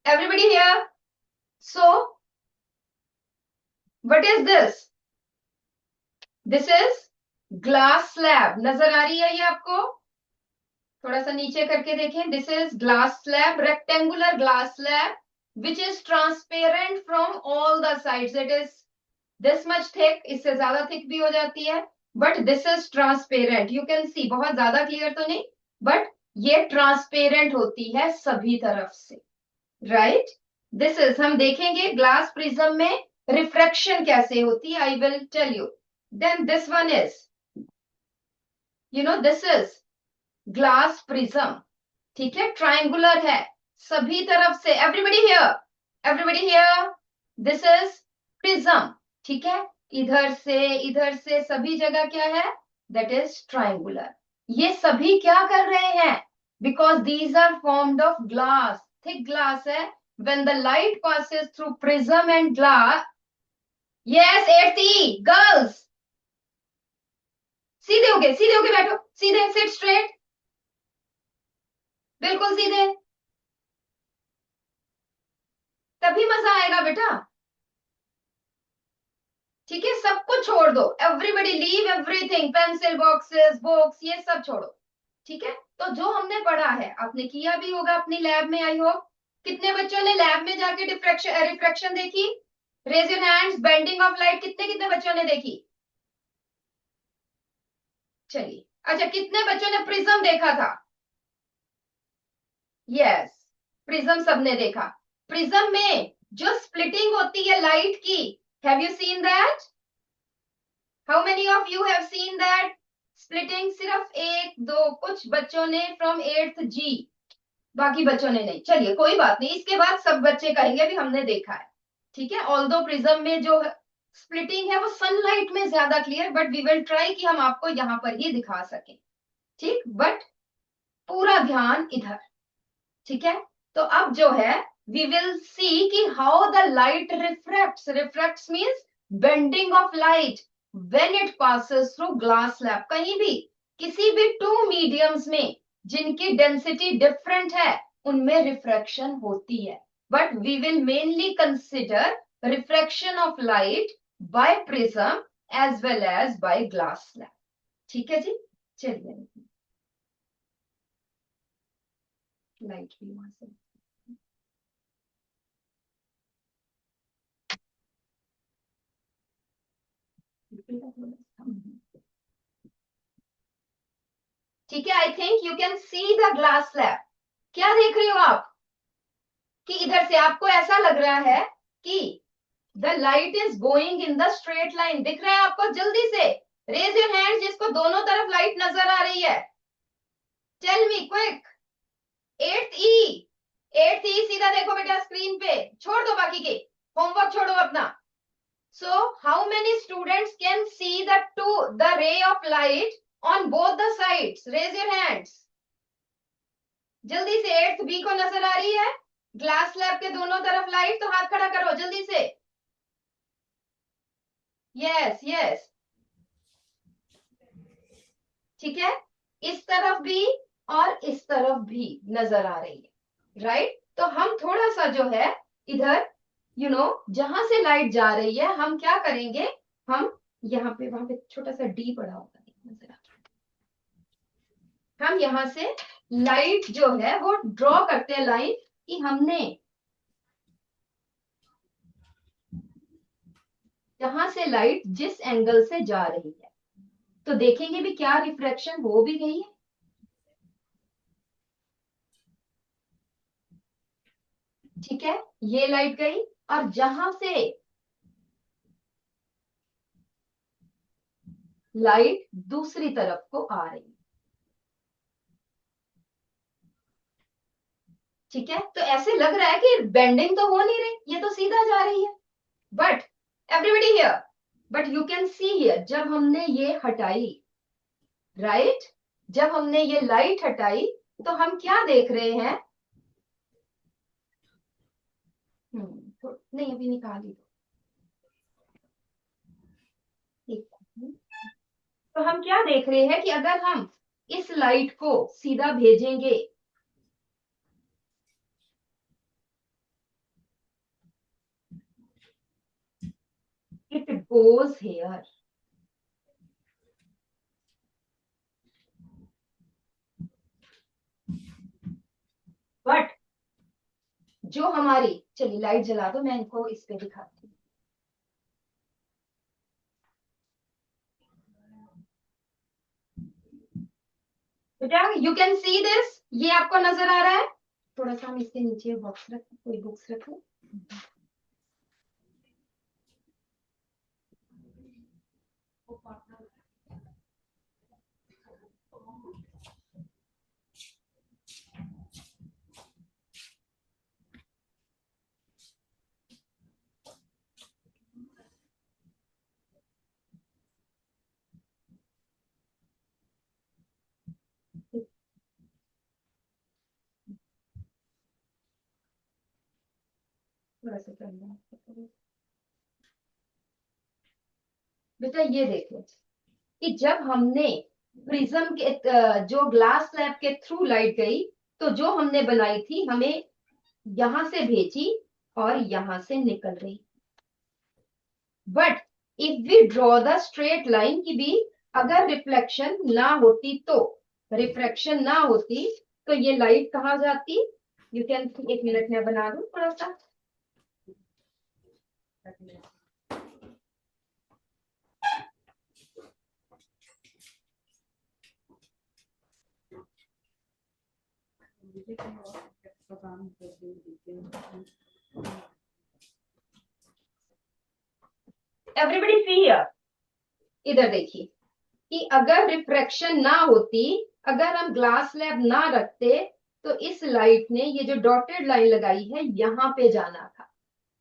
Everybody here? So, what is this? This is glass slab. नजर आ रही है ये आपको? थोड़ा सा नीचे करके देखें. This is glass slab, rectangular glass slab, which is transparent from all the sides. It is this much thick. इससे ज्यादा thick भी हो जाती है. But this is transparent. You can see. बहुत ज्यादा clear तो नहीं, but ये transparent होती है सभी तरफ से. Right? This is, हम देखेंगे glass prism में refraction कैसे होती है. I will tell you. Then this one is, this is glass prism. ठीक है, triangular है सभी तरफ से. Everybody here, this is prism. ठीक है, इधर से सभी जगह क्या है? That is triangular. ये सभी क्या कर रहे हैं? Because these are formed of glass. thick glass है. When the light passes through prism and glass. Yes, 8th E, girls. सीधे होके बैठो. सीधे, sit straight. बिल्कुल सीधे. तभी मजा आएगा बेटा. ठीक है, सब कुछ छोड़ दो. Everybody leave everything. Pencil boxes, books, ये सब छोड़ो. ठीक है, तो जो हमने पढ़ा है आपने किया भी होगा अपनी लैब में. I hope. कितने बच्चों ने लैब में जाके रिफ्रैक्शन देखी? Raise your hands. Bending of light कितने बच्चों ने देखी? चलिए. अच्छा, कितने बच्चों ने प्रिज्म देखा था? यस, प्रिज्म सबने देखा. प्रिज्म में जो स्प्लिटिंग होती है लाइट की, have you seen that? How many of you have seen that splitting? सिर्फ 1 2 कुछ बच्चों ने फ्रॉम 8th G, बाकी बच्चों ने नहीं. चलिए कोई बात नहीं, इसके बाद सब बच्चे कहेंगे भी हमने देखा है. ठीक है, ऑल्दो प्रिज्म में जो स्प्लिटिंग है वो सनलाइट में ज्यादा clear, but we will try कि हम आपको यहां पर ही दिखा सकें. ठीक, बट पूरा ध्यान इधर. ठीक है, तो अब जो है वी विल सी कि how the light refracts means bending of light when it passes through glass slab. कहीं भी किसी भी 2 मीडियम्स में जिनकी डेंसिटी डिफरेंट है उनमें रिफ्रैक्शन होती है. But we will mainly consider refraction of light by prism as well as by glass slab. ठीक है जी. चलिए, लाइट भी वहां से. ठीक है, I think you can see the glass slab. क्या देख रहे हो आप? कि इधर से आपको ऐसा लग रहा है कि the light is going in the straight line. दिख रहा है आपको? जल्दी से रेज योर हैंड्स जिसको दोनों तरफ लाइट नजर आ रही है. Tell me quick. 8th E सीधा देखो बेटा स्क्रीन पे. छोड़ दो बाकी के होमवर्क, छोड़ो अपना. So how many students can see the ray of light on both the sides? Raise your hands. जल्दी से 8th B को नजर आ रही है ग्लास स्लैब के दोनों तरफ लाइट? तो हाथ खड़ा करो जल्दी से. यस. ठीक है, इस तरफ भी और इस तरफ भी नजर आ रही है. राइट, तो हम थोड़ा सा जो है इधर जहां से लाइट जा रही है हम क्या करेंगे, हम यहाँ पे वहां पे छोटा सा डी पड़ा होगा नजर आ रहा है. हम यहाँ से लाइट जो है वो ड्रॉ करते हैं लाइन कि हमने जहां से लाइट जिस एंगल से जा रही है, तो देखेंगे भी क्या रिफ्रैक्शन हो भी गई है. ठीक है, ये लाइट गई और जहां से लाइट दूसरी तरफ को आ रही है. ठीक है, तो ऐसे लग रहा है कि बेंडिंग तो हो नहीं रही, ये तो सीधा जा रही है. But everybody here, but you can see here जब हमने ये हटाई, राइट, जब हमने ये लाइट हटाई तो हम क्या देख रहे हैं? नहीं अभी निकाल ही दो. तो हम क्या देख रहे हैं कि अगर हम इस लाइट को सीधा भेजेंगे it goes here. बट जो हमारी, चलिए लाइट जला दो, मैं इनको इस पे दिखाती हूँ. बेटा यू कैन सी दिस, ये आपको नजर आ रहा है. थोड़ा सा हम इसके नीचे बॉक्स रखें, कोई बुक्स रखें. थोड़ा सा करना है. बेटा ये देखो कि जब हमने प्रिज्म के जो ग्लास स्लैब के थ्रू लाइट गई, तो जो हमने बनाई थी हमें यहां से भेजी और यहां से निकल रही. But if we draw the straight line की भी अगर रिफ्लेक्शन ना होती, तो रिफ्रैक्शन ना होती तो ये लाइट कहाँ जाती. यू कैन सी, एक मिनट में बना दूं थोड़ा सा. एवरीबडी सी हियर, इधर देखिए कि अगर रिफ्रैक्शन ना होती, अगर हम ग्लास स्लैब ना रखते, तो इस लाइट ने ये जो डॉटेड लाइन लगाई है यहां पे जाना था.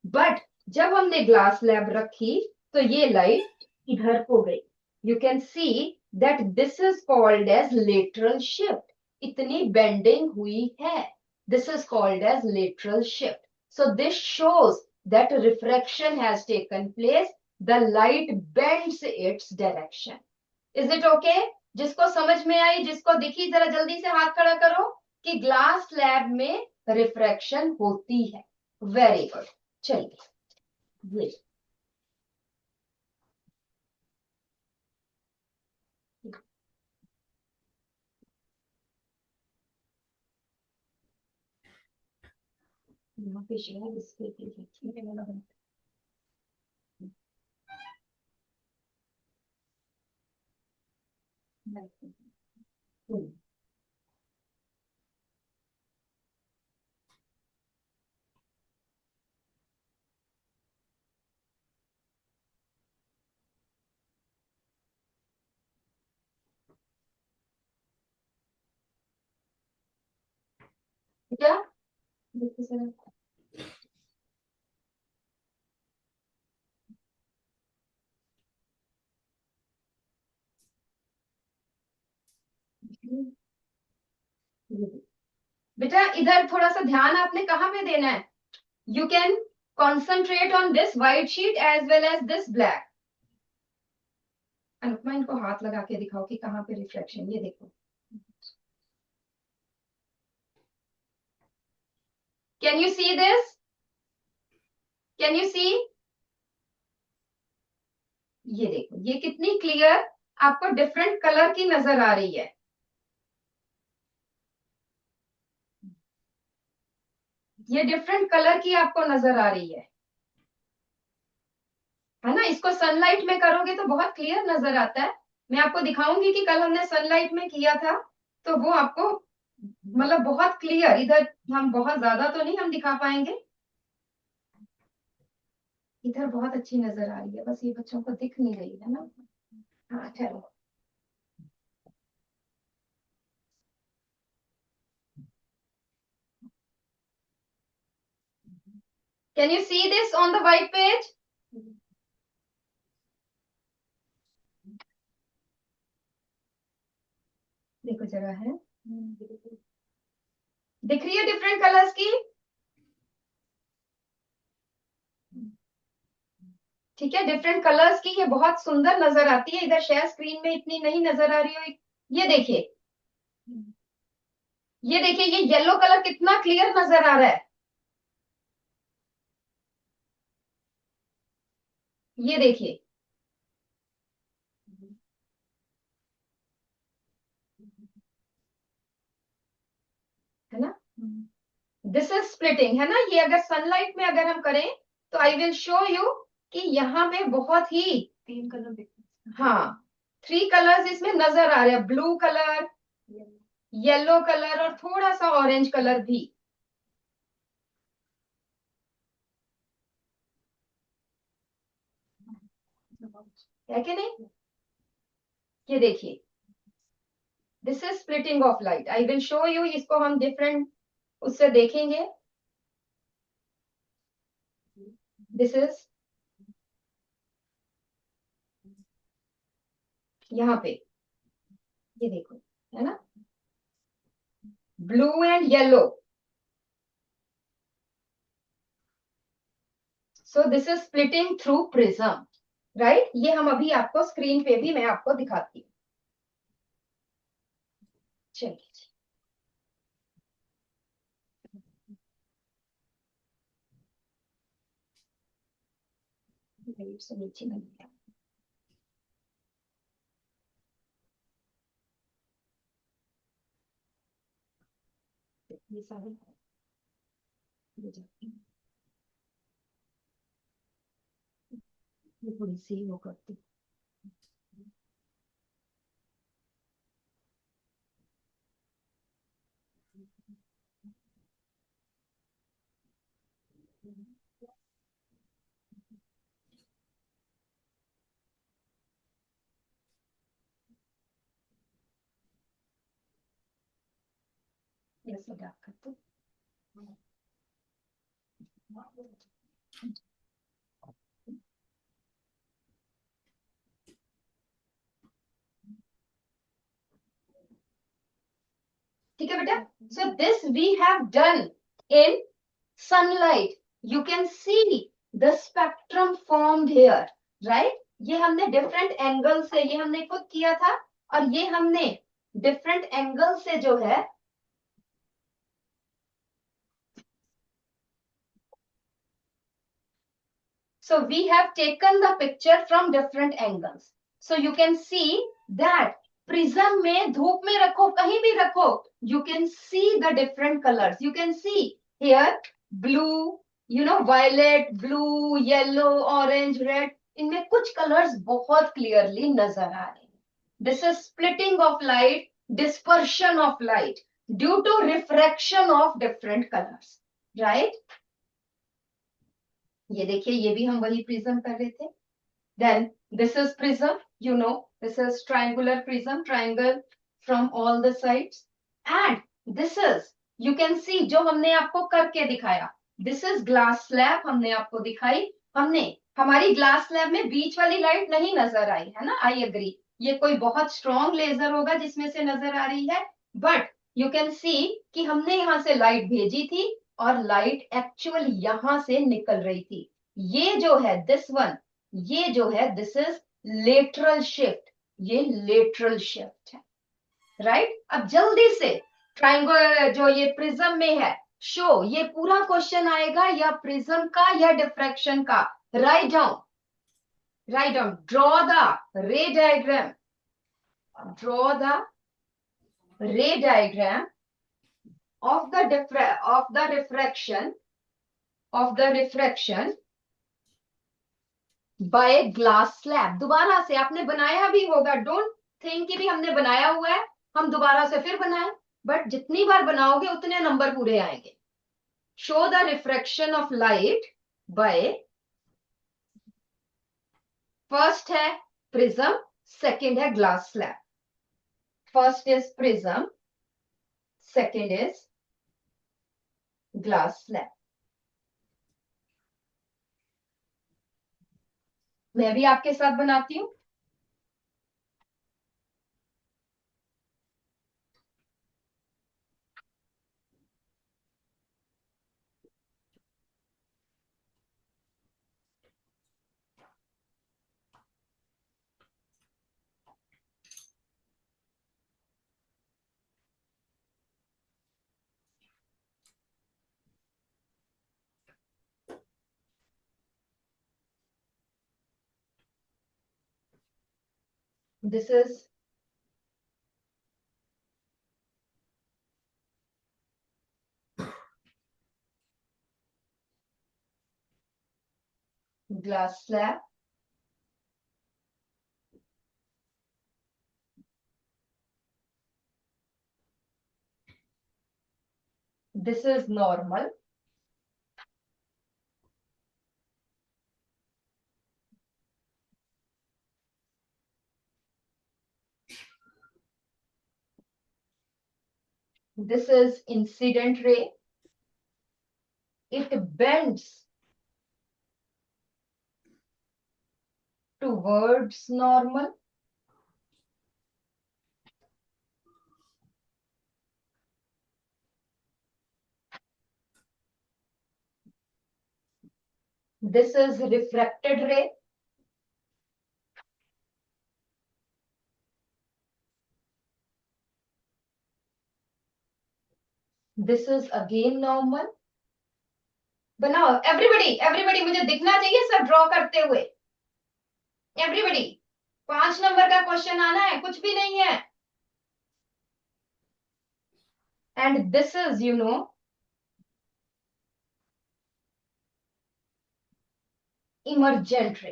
बट जब हमने ग्लास स्लैब रखी तो ये लाइट इधर को गई. You can see that this is called as lateral shift. इतनी बेंडिंग हुई है, this is called as lateral shift. So this shows that refraction has taken place, the light bends its direction. Is it okay? जिसको समझ में आई, जिसको दिखी, जरा जल्दी से हाथ खड़ा करो कि ग्लास स्लैब में रिफ्रैक्शन होती है. Very good. चलिए ये यहाँ पे शायद इसके ठीक है ना. क्या देखो जरा. बेटा इधर थोड़ा सा ध्यान आपने कहाँ पे देना है. You can concentrate on this white sheet as well as this black. Anupama इनको हाथ लगा के दिखाओ कि कहाँ पे रिफ्लेक्शन, ये देखो. Can you see this? Can you see? ये देखो, ये कितनी क्लियर आपको डिफरेंट कलर की नजर आ रही है. ये डिफरेंट कलर की आपको नजर आ रही है ना. इसको सनलाइट में करोगे तो बहुत क्लियर नजर आता है. मैं आपको दिखाऊंगी कि कल हमने सनलाइट में किया था, तो वो आपको मतलब बहुत क्लियर, इधर हम बहुत ज्यादा तो नहीं हम दिखा पाएंगे, इधर बहुत अच्छी नजर आ रही है, बस ये बच्चों को दिख नहीं रही है ना. हाँ चलो. Can you see this on the white page? देखो जगह है, दिख रही है डिफरेंट कलर्स की. ठीक है, डिफरेंट कलर्स की ये बहुत सुंदर नजर आती है. इधर शेयर स्क्रीन में इतनी नहीं नजर आ रही हो. ये देखिए, ये देखिए, ये येलो कलर कितना क्लियर नजर आ रहा है. ये देखिए, है ना, दिस इज स्प्लिटिंग, है ना। ये अगर सनलाइट में अगर हम करें तो आई विल शो यू कि यहाँ पे बहुत ही 3 कलर दिखते हैं। हाँ, 3 कलर्स इसमें नजर आ रहे हैं, ब्लू कलर, येलो कलर और थोड़ा सा ऑरेंज कलर भी। है कि नहीं? ये देखिए, this is splitting of light. I will show you, इसको हम डिफरेंट उससे देखेंगे। दिस इज, यहाँ पे ये देखो, है ना, blue and yellow. So this is splitting through prism, right. ये हम अभी आपको स्क्रीन पे भी मैं आपको दिखाती हूँ। चलिए, से नीचे नहीं गया। ये सारे ये जाते हैं। ये थोड़ी सी वो करती ऐसे डार्क करते। ठीक है बेटा। So this we have done in sunlight. You can see the spectrum formed here, right? ये हमने डिफरेंट एंगल से, ये हमने खुद किया था, और ये हमने डिफरेंट एंगल से जो है, so we have taken the picture from different angles. So you can see that prism में धूप में रखो, कहीं भी रखो, you can see the different colors. You can see here blue, you know, violet, blue, yellow, orange, red. इनमें कुछ colours बहुत क्लियरली नजर आ रहे हैं. This is splitting of light, dispersion of light due to refraction of different colors, right? ये देखिए, ये भी हम वही प्रिज्म कर रहे थे. Then this is prism, you know, this is triangular prism, triangle from all the sides. And this is, you can see, जो हमने आपको करके दिखाया, this is glass slab, हमने आपको दिखाई. हमने, हमारी ग्लास स्लैब में बीच वाली लाइट नहीं नजर आई, है ना, आई एग्री. ये कोई बहुत स्ट्रॉन्ग लेजर होगा जिसमें से नजर आ रही है, बट यू कैन सी कि हमने यहां से लाइट भेजी थी और लाइट एक्चुअल यहां से निकल रही थी. ये जो है दिस वन, ये जो है दिस इज लेटरल शिफ्ट, ये लेटरल शिफ्ट है, राइट. अब जल्दी से ट्राइंगल जो ये प्रिज्म में है, शो, ये पूरा क्वेश्चन आएगा या प्रिज्म का या डिफ्रैक्शन का. Write down, write down, draw the ray diagram, draw the ray diagram of the refraction, of the refraction by glass slab. दोबारा से आपने बनाया भी होगा, डोंट थिंक कि भी हमने बनाया हुआ है, हम दोबारा से फिर बनाए, बट जितनी बार बनाओगे उतने नंबर पूरे आएंगे. Show the refraction of light bye, first है प्रिज्म, सेकंड है glass slab. First is prism, second is glass slab. मैं भी आपके साथ बनाती हूं. This is glass slab. This is normal. This is incident ray. It bends towards normal. This is refracted ray. This is again normal. बनाओ everybody मुझे दिखना चाहिए सब ड्रॉ करते हुए. एवरीबडी 5 नंबर का क्वेश्चन आना है, कुछ भी नहीं है. And this is emergent ray.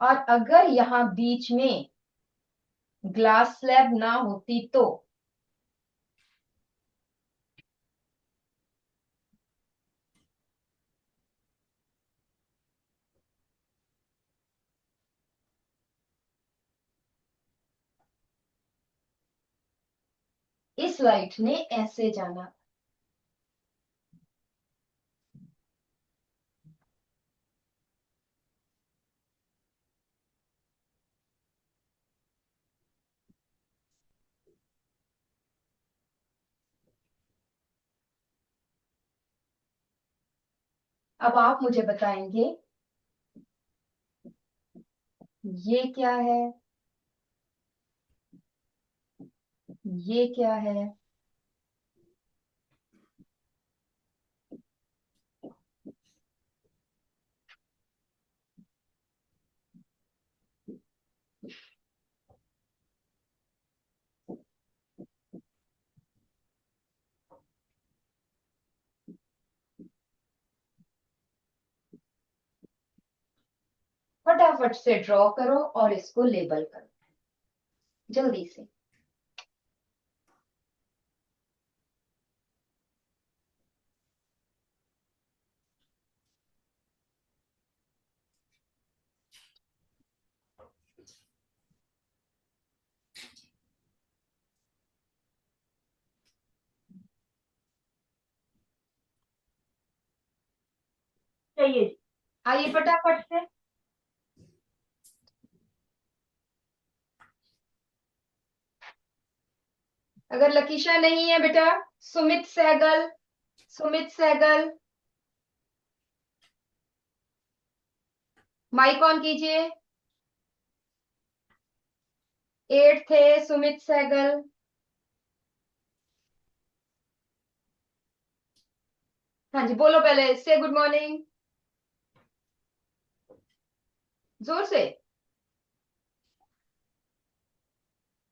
और अगर यहां बीच में ग्लास स्लैब ना होती तो इस लाइट ने ऐसे जाना. अब आप मुझे बताएंगे ये क्या है, ये क्या है. फटाफट से ड्रॉ करो और इसको लेबल करो जल्दी से. चाहिए, आइए फटाफट से. अगर लकीशा नहीं है बेटा, सुमित सहगल, सुमित सहगल माइक ऑन कीजिए. 8 थे सुमित सहगल. हाँ जी बोलो पहले से गुड मॉर्निंग जोर से.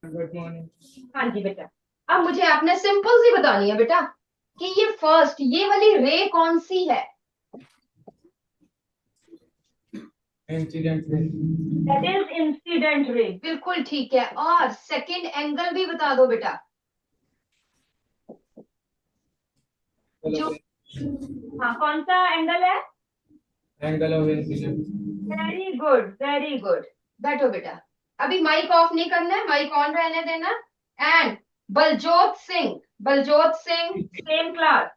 Good morning. हाँ जी बेटा, अब मुझे आपने सिंपल सी बतानी है बेटा कि ये फर्स्ट ये वाली रे कौन सी है. Incident ray. That is incident ray. बिल्कुल ठीक है. और सेकंड एंगल भी बता दो बेटा. जो हाँ कौन सा एंगल है. Angle of incident. Very good very good. बैठो बेटा, अभी माइक ऑफ नहीं करना है, माइक ऑन रहने देना. And Baljot Singh, Baljot Singh same class.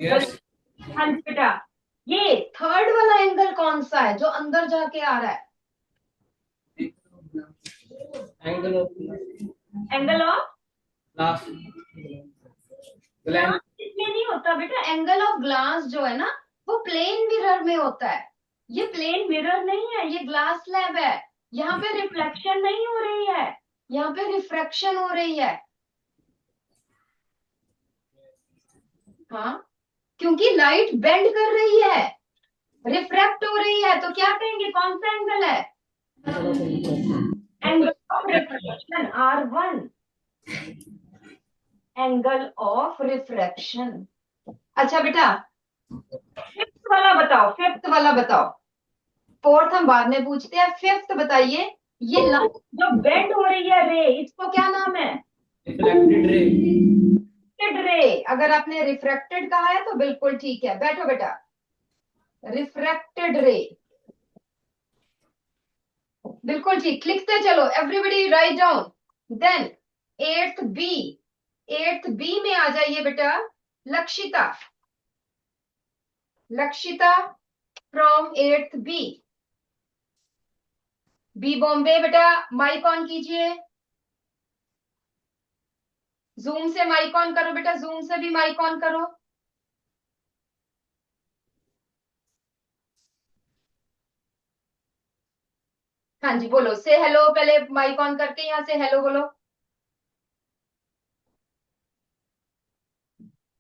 Yes. हाँ जी बेटा, ये थर्ड वाला एंगल कौन सा है जो अंदर जाके आ रहा है. Angle of glass glass. इसमें नहीं होता बेटा. एंगल ऑफ ग्लास जो है ना वो प्लेन मिरर में होता है. ये प्लेन मिरर नहीं है, ये ग्लास स्लैब है. यहाँ पे रिफ्लेक्शन नहीं हो रही है. यहाँ पे रिफ्रैक्शन हो रही है। हाँ, क्योंकि लाइट बेंड कर रही है, रिफ्रैक्ट हो रही है, तो क्या कहेंगे, कौन सा एंगल है? Angle of refraction R1, angle of refraction. अच्छा बेटा, फिफ्थ वाला बताओ, फिफ्थ वाला बताओ। फोर्थ हम बाद में पूछते हैं, फिफ्थ बताइए। ये लाइट जो बेंड हो रही है रे, इसको क्या नाम है? Reflected ray. रिफ्रैक्टेड रे। अगर आपने रिफ्रैक्टेड कहा है तो बिल्कुल ठीक है, बैठो बेटा। रिफ्रैक्टेड रे, बिल्कुल ठीक, लिखते चलो, everybody write down. Then eighth B, eighth B में आ जाइए बेटा, Lakshita. Lakshita from eighth B. B Bombay, बेटा माइक ऑन कीजिए, जूम से माइक ऑन करो बेटा, जूम से भी माइक ऑन करो। हाँ जी बोलो, से हेलो, पहले माइक ऑन करके यहाँ से हेलो बोलो।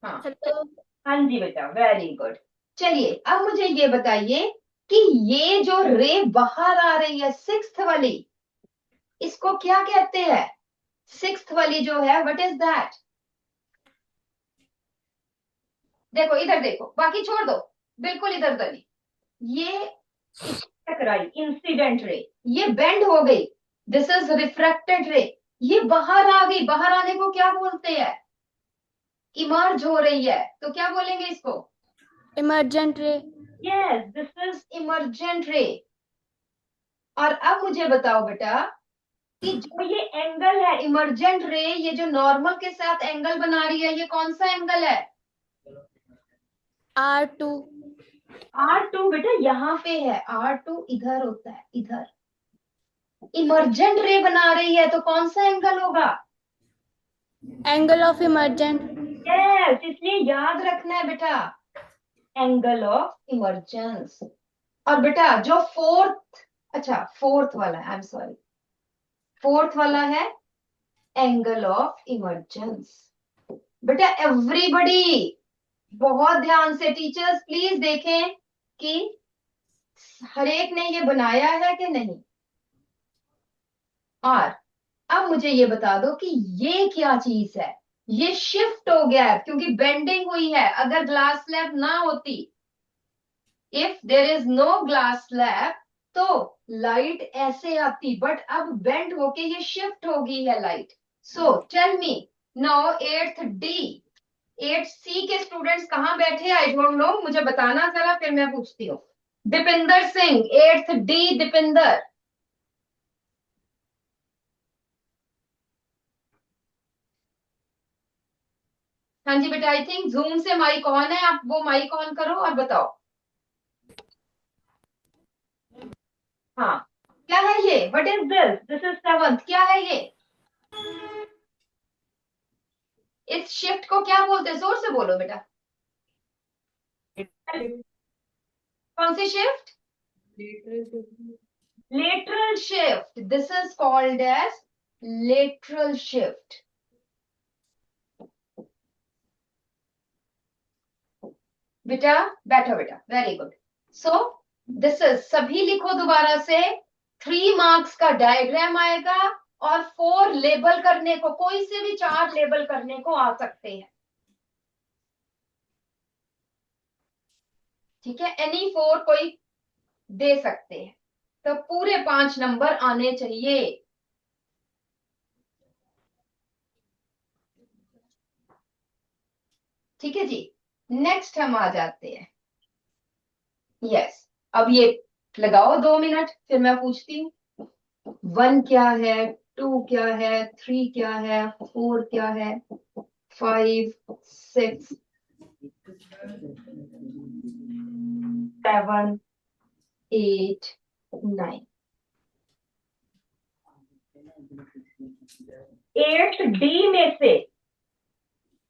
हाँ हेलो। हाँ जी बेटा, वेरी गुड। चलिए अब मुझे ये बताइए कि ये जो रे बाहर आ रही है सिक्स्थ वाली, इसको क्या कहते हैं? सिक्स्थ वाली जो है, व्हाट इज दैट? देखो इधर देखो, बाकी छोड़ दो, बिल्कुल इधर उधर। ये टकराई, इंसिडेंट रे, ये बेंड हो गई, दिस इज रिफ्रैक्टेड रे। ये बाहर आ गई, बाहर आने को क्या बोलते हैं? इमर्ज हो रही है, तो क्या बोलेंगे इसको? इमर्जेंट रे। यस, दिस इज इमर्जेंट रे। और अब मुझे बताओ बेटा कि जो ये एंगल है इमर्जेंट रे, ये जो नॉर्मल के साथ एंगल बना रही है, ये कौन सा एंगल है? R2। R2 बेटा, यहाँ पे है, R2 इधर होता है, इधर। इमर्जेंट रे बना रही है तो कौन सा एंगल होगा? Angle of emergent. यस, इसलिए याद रखना है बेटा, एंगल ऑफ इमर्जेंस। और बेटा जो फोर्थ, अच्छा फोर्थ वाला, आई एम सॉरी, फोर्थ वाला है एंगल ऑफ इमर्जेंस। बेटा एवरीबडी बहुत ध्यान से, टीचर्स प्लीज देखें कि हर एक ने ये बनाया है कि नहीं। और अब मुझे ये बता दो कि ये क्या चीज है? ये शिफ्ट हो गया है क्योंकि बेंडिंग हुई है। अगर ग्लास स्लैब ना होती, if there is no glass slab, तो लाइट ऐसे आती, बट अब बेंड होके ये शिफ्ट हो गई है light. So tell me now, eighth D, eighth C के स्टूडेंट्स कहाँ बैठे? आई डोंट नो, मुझे बताना जरा, फिर मैं पूछती हूँ। Deepinder Singh, eighth D, Deepinder. हाँ जी बेटा, आई थिंक जूम से माइक ऑन है, आप वो माइक ऑन करो और बताओ। हाँ, क्या है ये? What is this? This is seventh, क्या है ये? इस शिफ्ट को क्या बोलते हैं? जोर से बोलो बेटा, कौन सी shift? Lateral shift, this is called as lateral shift. बेटा बैठो बेटा, very good. So this is, सभी लिखो दोबारा से, 3 मार्क्स का डायग्राम आएगा और 4 लेबल करने को, कोई से भी 4 लेबल करने को आ सकते हैं, ठीक है? एनी 4 कोई दे सकते हैं, तो पूरे 5 नंबर आने चाहिए। ठीक है जी, नेक्स्ट हम आ जाते हैं। यस, अब ये लगाओ 2 मिनट, फिर मैं पूछती हूँ। 1 क्या है, 2 क्या है, 3 क्या है, 4 क्या है, 5, 6, 7, 8, 9। एट्थ डी में से,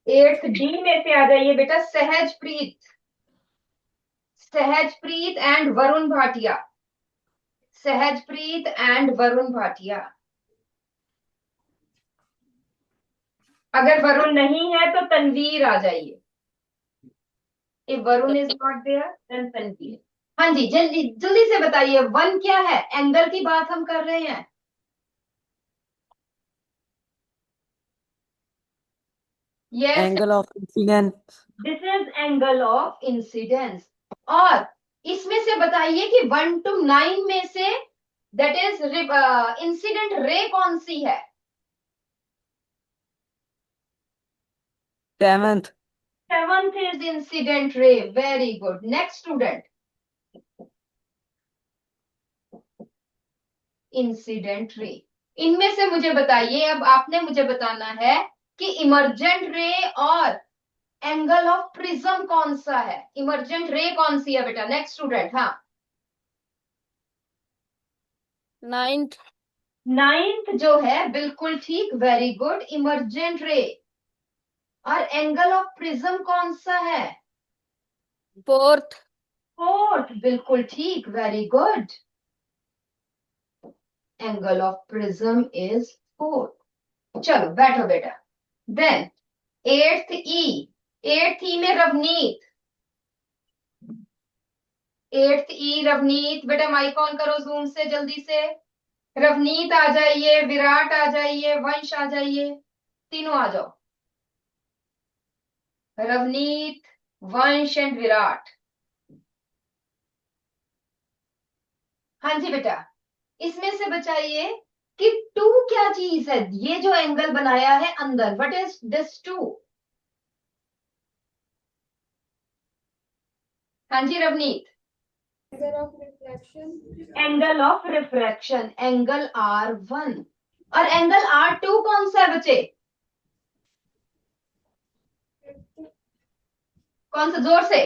एट्थ डी में से आ जाइए बेटा, सहजप्रीत। Sahajpreet and Varun Bhatia, Sahajpreet and Varun Bhatia. अगर वरुण नहीं है तो तनवीर आ जाइए। If Varun is not there then Tanveer. हाँ जी, जल्दी जल्दी से बताइए, वन क्या है? एंगल की बात हम कर रहे हैं। Yes, angle of incidence. This is angle of incidence. और इसमें से बताइए कि 1 to 9 में say that is incident ray कौन सी है? 7th। 7th is incident ray. Very good. Next student. Incident ray. इनमें से मुझे बताइए, अब आपने मुझे बताना है कि इमर्जेंट रे और एंगल ऑफ प्रिज्म कौन सा है? इमर्जेंट रे कौन सी है बेटा? Next student. हाँ, 9th। 9th जो है, बिल्कुल ठीक, वेरी गुड, इमर्जेंट रे। और एंगल ऑफ प्रिज्म कौन सा है? 4th। 4th, बिल्कुल ठीक, very good. Angle of prism is 4th। चलो बैठो बेटा। देन 8th ई। 8th ई में रवनीत। 8th ई रवनीत, बेटा माइक ऑन करो जूम से जल्दी से। रवनीत आ जाइए, विराट आ जाइए, वंश आ जाइए, तीनों आ जाओ। रवनीत, वंश एंड विराट। हाँ जी बेटा, इसमें से बचाइए कि 2 क्या चीज है? ये जो एंगल बनाया है अंदर, व्हाट इज दिस 2? हाँ जी Ravneet. Angle of reflection. Angle of refraction, angle R1। और एंगल R2 कौन सा है बच्चे? कौन सा? जोर से।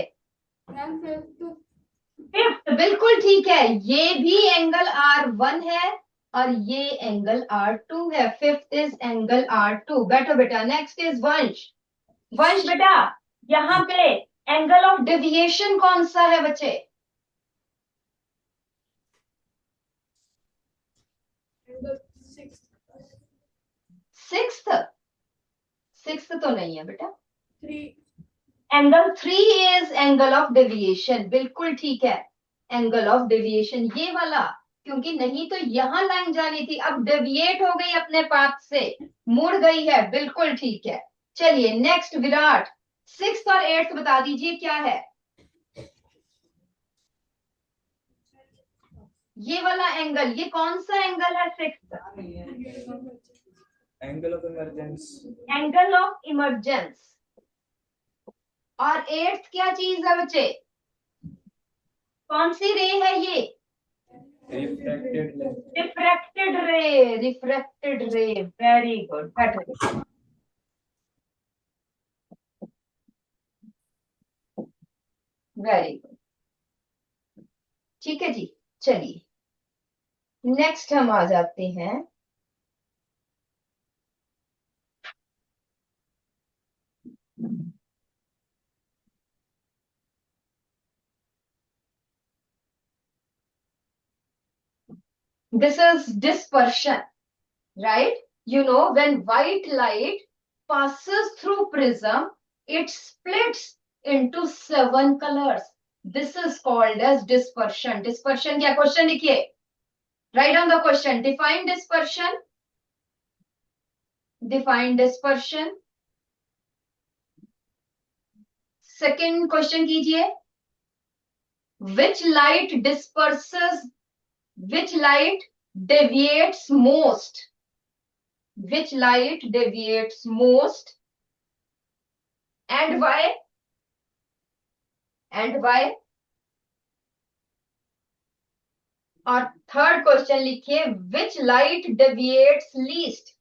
5th, बिल्कुल ठीक है, ये भी एंगल R1 है और ये एंगल R2 है। 5th is angle R2। बैठो बेटा। नेक्स्ट इज वंश। वंश बेटा, यहाँ पे एंगल ऑफ डेविएशन कौन सा है बच्चे? सिक्स्थ। सिक्स्थ तो नहीं है बेटा। Angle 3 is angle of deviation, बिल्कुल ठीक है, एंगल ऑफ डेविएशन ये वाला, क्योंकि नहीं तो यहां लाइन जानी थी, अब डेविएट हो गई अपने पाथ से, मुड़ गई है, बिल्कुल ठीक है। चलिए नेक्स्ट विराट। 6th और 8th बता दीजिए क्या है? ये वाला एंगल, ये कौन सा एंगल है? 6th, angle of emergence. Angle of emergence. और 8th क्या चीज है बच्चे? कौन सी रे है ये? रिफ्रैक्टेड। रिफ्रैक्टेड रे, रिफ्रैक्टेड रे, वेरी गुड। बैठो। वेरी गुड, ठीक है जी। चलिए नेक्स्ट हम आ जाते हैं this is dispersion, right? You know, when white light passes through prism, it splits into 7 colors. This is called as dispersion. Dispersion क्या? क्वेश्चन लिखिए, write down the question. Define dispersion. Define dispersion. Second question कीजिए, which light disperses, which light deviates most? Which light deviates most and why? And why? और third question लिखिए, which light deviates least?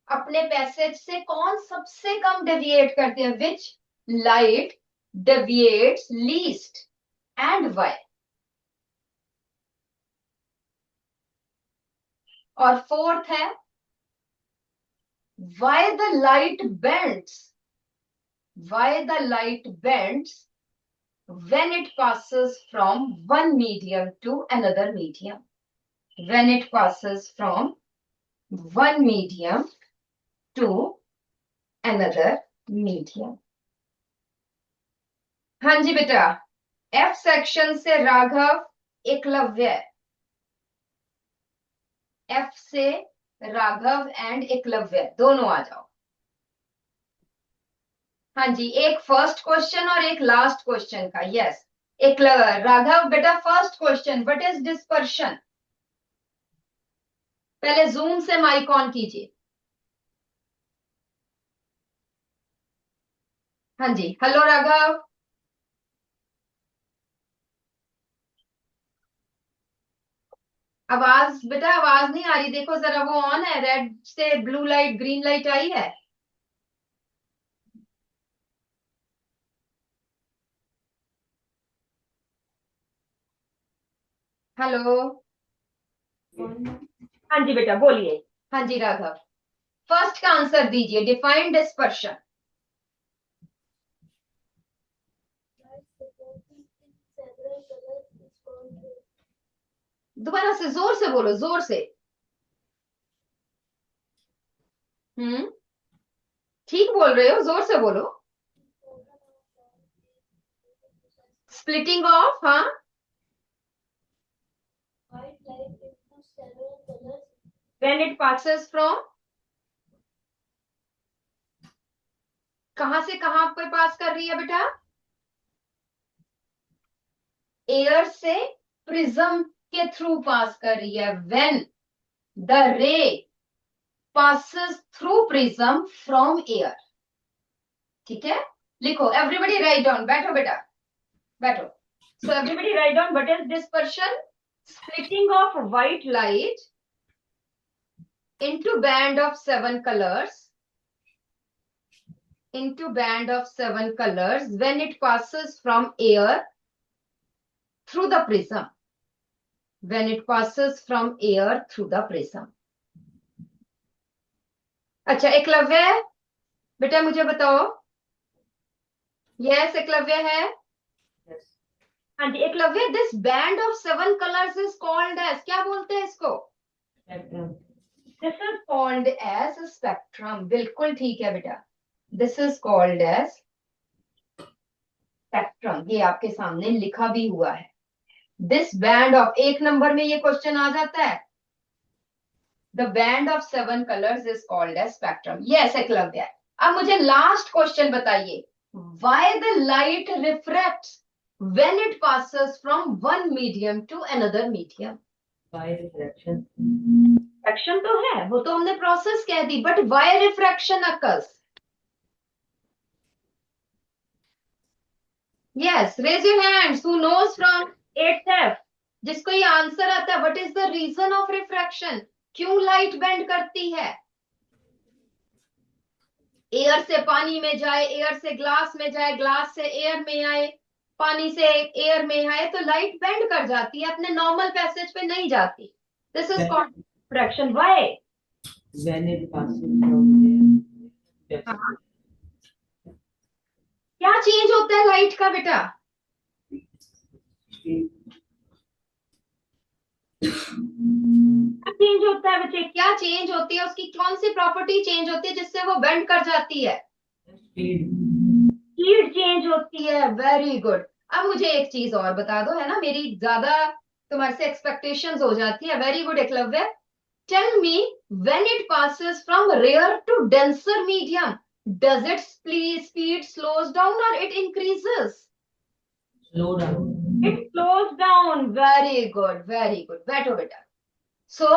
अपने passage से कौन सबसे कम deviate करते हैं? Which light deviates least and why? और फोर्थ है, why the light bends? Why the light bends when it passes from one medium to another medium? When it passes from one medium to another medium. हाँ जी बेटा, F section से Raghav, Eklavya, F से Raghav and Eklavya दोनों आ जाओ। हाँ जी, एक first question और एक लास्ट क्वेश्चन का। यस, एक राघव बेटा, first question, what is dispersion? पहले जूम से माइक ऑन कीजिए। हाँ जी, हेलो राघव। आवाज बेटा, आवाज नहीं आ रही, देखो जरा, वो ऑन है, रेड से ब्लू लाइट ग्रीन लाइट आई है। हेलो। हाँ जी बेटा, बोलिए। हाँ जी राघव, फर्स्ट का आंसर दीजिए, डिफाइन डिस्पर्शन। दोबारा से जोर से बोलो, जोर से। ठीक बोल रहे हो, जोर से बोलो। स्प्लिटिंग ऑफ, हाँ, when it passes from, कहां से कहां पे पास कर रही है बेटा? एयर से प्रिज्म के थ्रू पास कर रही है। when the ray passes through prism from air। ठीक है, लिखो, एवरीबडी राइट डाउन, बैठो बेटा, बैठो। So everybody write down, what is dispersion? Splitting of white light into band of 7 colors, into band of 7 colors when it passes from air through the prism, when it passes from air through the prism। अच्छा, एकलव्य बेटा मुझे बताओ। Yes, Eklavya है। हाँ जी Eklavya, this band of 7 colours is called as, क्या बोलते हैं इसको? This is called as spectrum. बिल्कुल ठीक है बेटा, this is called as spectrum. ये आपके सामने लिखा भी हुआ है। दिस बैंड ऑफ, 1 नंबर में ये क्वेश्चन आ जाता है, the band of 7 colours is called as spectrum. Yes Eklavya. अब मुझे लास्ट क्वेश्चन बताइए, why the light refracts when it passes from one medium to another medium? By refraction. Refraction तो है, वो तो हमने प्रोसेस कह दी, but why refraction occurs? Yes, raise your hands who knows from 8th F, जिसको ये answer आता है, what is the reason of refraction? क्यों लाइट बेंड करती है? एयर से पानी में जाए, एयर से ग्लास में जाए, ग्लास से एयर में आए, पानी से एयर में आए, तो लाइट बेंड कर जाती है, अपने नॉर्मल पैसेज पे नहीं जाती। This is called refraction. Why? When it passes from there. क्या चेंज होता है लाइट का बेटा? क्या चेंज होता है बच्चे, क्या चेंज होती है? उसकी कौन सी प्रॉपर्टी चेंज होती है जिससे वो बेंड कर जाती है? स्पीड चेंज होती है। Very good. अब मुझे एक चीज और बता दो, है ना, मेरी ज्यादा तुम्हारे से एक्सपेक्टेशंस हो जाती है। Very good Eklavya, tell me, when it passes from rare to denser medium, does it speed slows down और it increases? Slow down. It slows down. Very good, very good. बैठो बेटा। So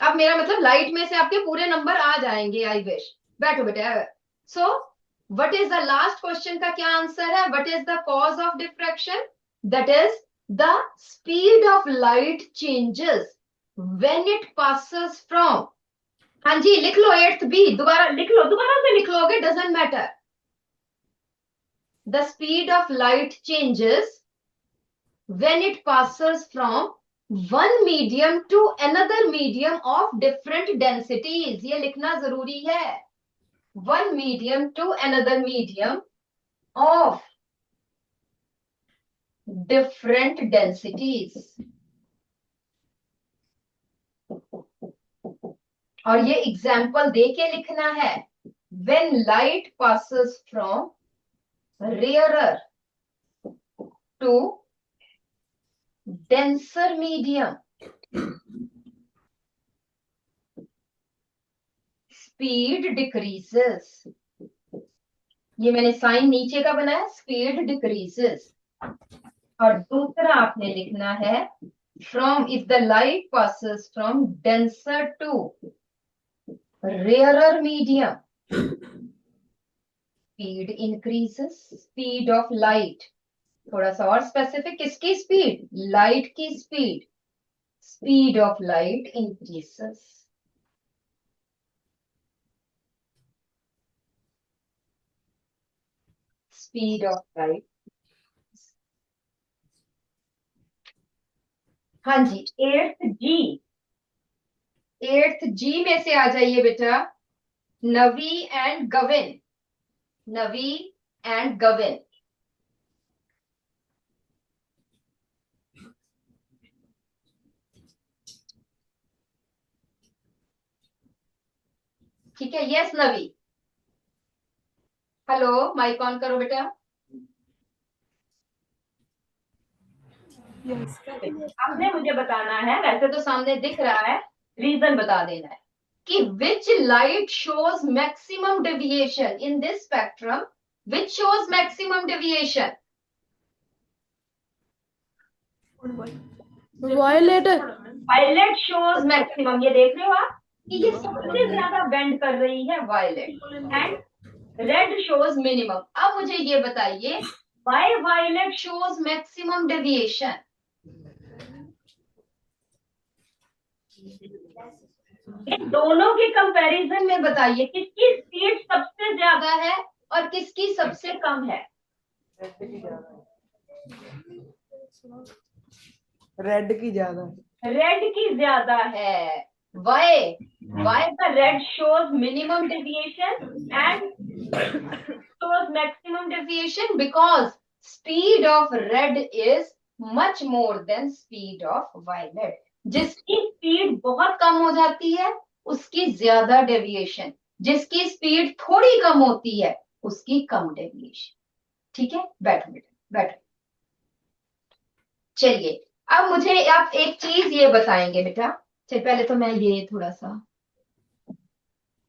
अब मेरा मतलब लाइट में से आपके पूरे नंबर आ जाएंगे, आई विश। बैठो बेटा। So what is the last question का क्या आंसर है? What is the cause of diffraction? That is the speed of light changes when it passes from, हाँ जी लिख लो 8th B, दोबारा लिख लो, दोबारा से लिख लोगे, doesn't matter। The speed of light changes when it passes from one medium to another medium of different densities। ये लिखना जरूरी है। One medium to another medium of different densities। और ये एग्जाम्पल दे के लिखना है। when light passes from rarer to denser medium, speed decreases. ये मैंने साइन नीचे का बनाया, स्पीड डिक्रीजेस। और दूसरा आपने लिखना है from, if the light passes from denser to rarer medium, speed increases. Speed of light, थोड़ा सा और स्पेसिफिक, किसकी स्पीड? लाइट की speed. Speed of light increases. Speed of light. हाँ जी, 8th जी, 8th जी में से आ जाइए बेटा, नवी एंड गविन। Navi and Gavin. ठीक है, yes Navi. Hello, mic on करो बेटा। आपने मुझे बताना है, वैसे तो सामने दिख रहा है, रीजन बता देना है कि which light shows maximum deviation in this spectrum, which shows maximum deviation? Violet. Violet shows maximum. ये देख रहे हो आप कि ये सबसे ज्यादा बेंड कर रही है violet, and red shows minimum. अब मुझे ये बताइए, why violet shows maximum deviation? इन दोनों के कंपैरिजन में बताइए किसकी स्पीड सबसे ज्यादा है और किसकी सबसे कम है? रेड की ज्यादा है। रेड की ज्यादा है। Why? Why the red shows minimum deviation and shows maximum deviation? Because speed of red is much more than speed of violet. जिसकी स्पीड बहुत कम हो जाती है उसकी ज्यादा डेविएशन, जिसकी स्पीड थोड़ी कम होती है उसकी कम डेविएशन। ठीक है, बैठो बेटा बैठो। चलिए, अब मुझे आप एक चीज ये बताएंगे बेटा। चलिए पहले तो मैं ये थोड़ा सा